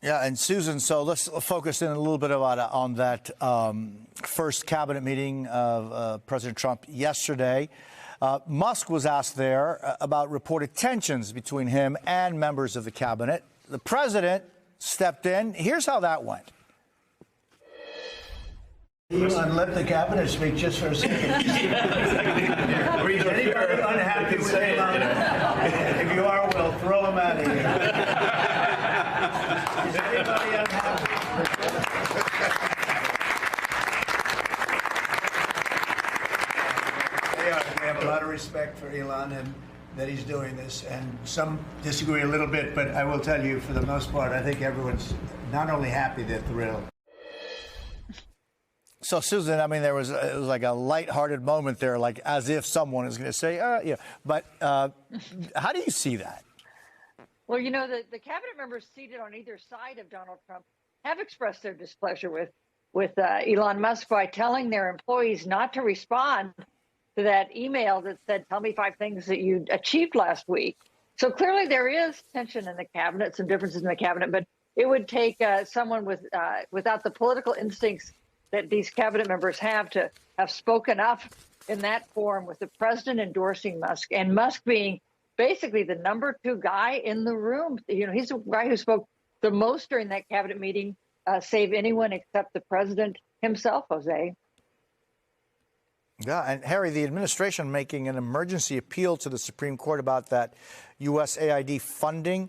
Yeah, and Susan, so let's focus in a little bit on that first cabinet meeting of President Trump yesterday. Musk was asked there about reported tensions between him and members of the cabinet. The president stepped in. Here's how that went. Elon, let the cabinet speak just for a second. Is anybody unhappy with Elon? If you are, we'll throw him out of here. Is anybody unhappy? We have a lot of respect for Elon and that he's doing this, and some disagree a little bit, but I will tell you, for the most part, I think everyone's not only happy, they're thrilled. So, Susan, I mean, it was like a lighthearted moment there, like as if someone is going to say, yeah. But how do you see that? Well, you know, the cabinet members seated on either side of Donald Trump have expressed their displeasure with Elon Musk by telling their employees not to respond to that email that said, "Tell me 5 things that you achieved last week." So clearly there is tension in the cabinet, some differences in the cabinet, but it would take someone without the political instincts that these cabinet members have to have spoken up in that forum, with the president endorsing Musk and Musk being basically the number 2 guy in the room. You know, he's the guy who spoke the most during that cabinet meeting, save anyone except the president himself, Jose. Yeah, and Harry, the administration making an emergency appeal to the Supreme Court about that USAID funding.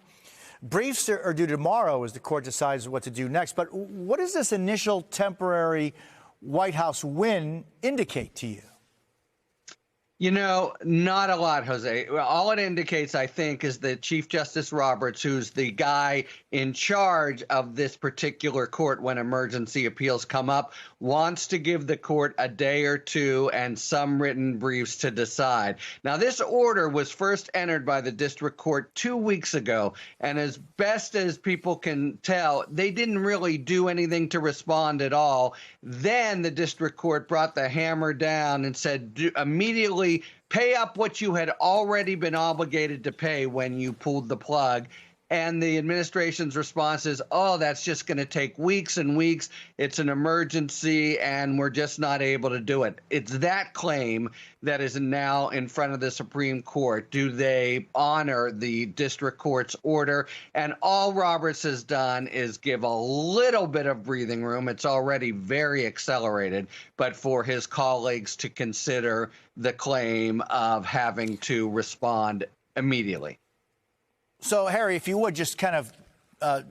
Briefs are due tomorrow as the court decides what to do next. But what does this initial temporary White House win indicate to you? You know, not a lot, Jose. All it indicates, I think, is that Chief Justice Roberts, who's the guy in charge of this particular court when emergency appeals come up, wants to give the court a day or two and some written briefs to decide. Now, this order was first entered by the district court 2 weeks ago, and as best as people can tell, they didn't really do anything to respond at all. Then the district court brought the hammer down and said, immediately pay up what you had already been obligated to pay when you pulled the plug. And the administration's response is, oh, that's just going to take weeks and weeks. It's an emergency, and we're just not able to do it. It's that claim that is now in front of the Supreme Court. Do they honor the district court's order? And all Roberts has done is give a little bit of breathing room. It's already very accelerated, but for his colleagues to consider the claim of having to respond immediately. So, Harry, if you would just kind of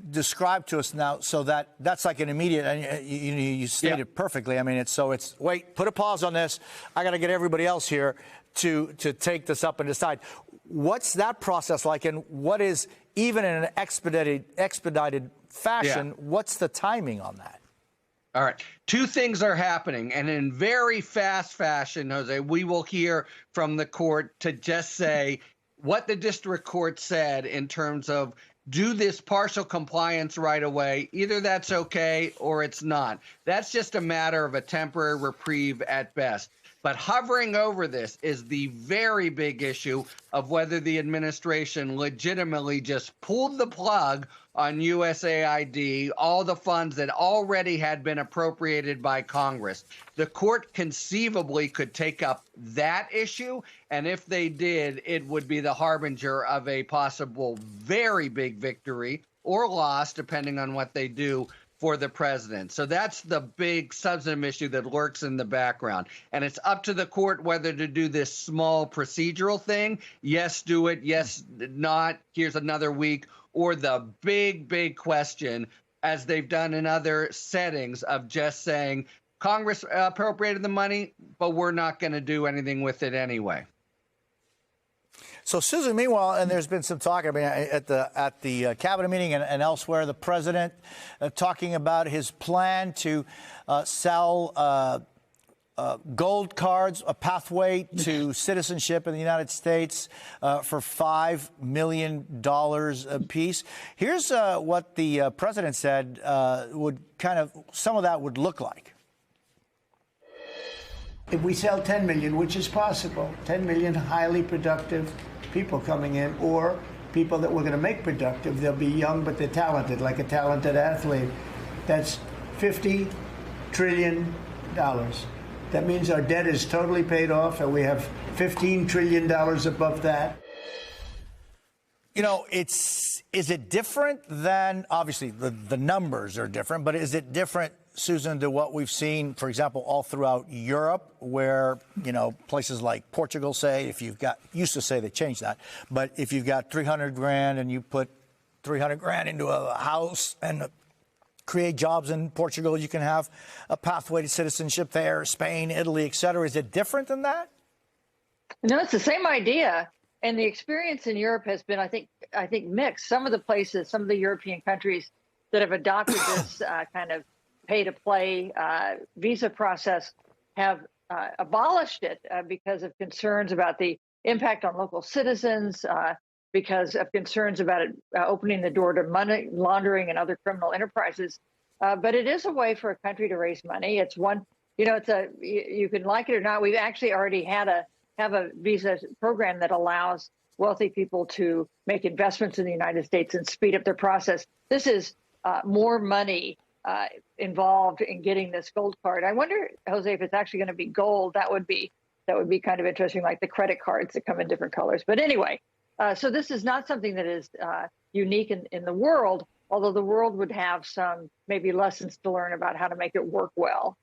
describe to us now, so that's like an immediate, and you stated it perfectly. I mean, it's wait, put a pause on this. I got to get everybody else here to take this up and decide. What's that process like, and what is, even in an expedited fashion, what's the timing on that? All right. 2 things are happening, and in very fast fashion, Jose, we will hear from the court to just say what the district court said in terms of do this partial compliance right away. Either that's okay or it's not. That's just a matter of a temporary reprieve at best. But hovering over this is the very big issue of whether the administration legitimately just pulled the plug on USAID, all the funds that already had been appropriated by Congress. The court conceivably could take up that issue, and if they did, it would be the harbinger of a possible very big victory or loss, depending on what they do, for the president. So that's the big substantive issue that lurks in the background. And it's up to the court whether to do this small procedural thing. Yes, do it. Yes, not. Here's another week. Or the big, big question, as they've done in other settings, of just saying Congress appropriated the money, but we're not going to do anything with it anyway. So, Susan, meanwhile, and there's been some talk, I mean, at the cabinet meeting and elsewhere, the president talking about his plan to sell gold cards, a pathway to citizenship in the United States for $5 million a piece. Here's what the president said would kind of, some of that would look like. If we sell 10 million, which is possible, 10 million highly productive people coming in, or people that we're going to make productive. They'll be young, but they're talented, like a talented athlete. That's $50 trillion. That means our debt is totally paid off, and we have $15 trillion above that. You know, is it different than, obviously the numbers are different, but is it different, Susan, to what we've seen, for example, all throughout Europe, where, you know, places like Portugal say, if you've got, used to say they changed that, but if you've got 300 grand and you put 300 grand into a house and create jobs in Portugal, you can have a pathway to citizenship there, Spain, Italy, et cetera. Is it different than that? No, it's the same idea. And the experience in Europe has been, I think mixed. Some of the places, some of the European countries that have adopted this kind of pay-to-play visa process have abolished it because of concerns about the impact on local citizens, because of concerns about it opening the door to money laundering and other criminal enterprises. But it is a way for a country to raise money. It's one, you know, you can like it or not. We've actually already have a visa program that allows wealthy people to make investments in the United States and speed up their process. This is more money involved in getting this gold card. I wonder, Jose, if it's actually going to be gold. That would be kind of interesting, like the credit cards that come in different colors. But anyway, so this is not something that is unique in the world, although the world would have some maybe lessons to learn about how to make it work well.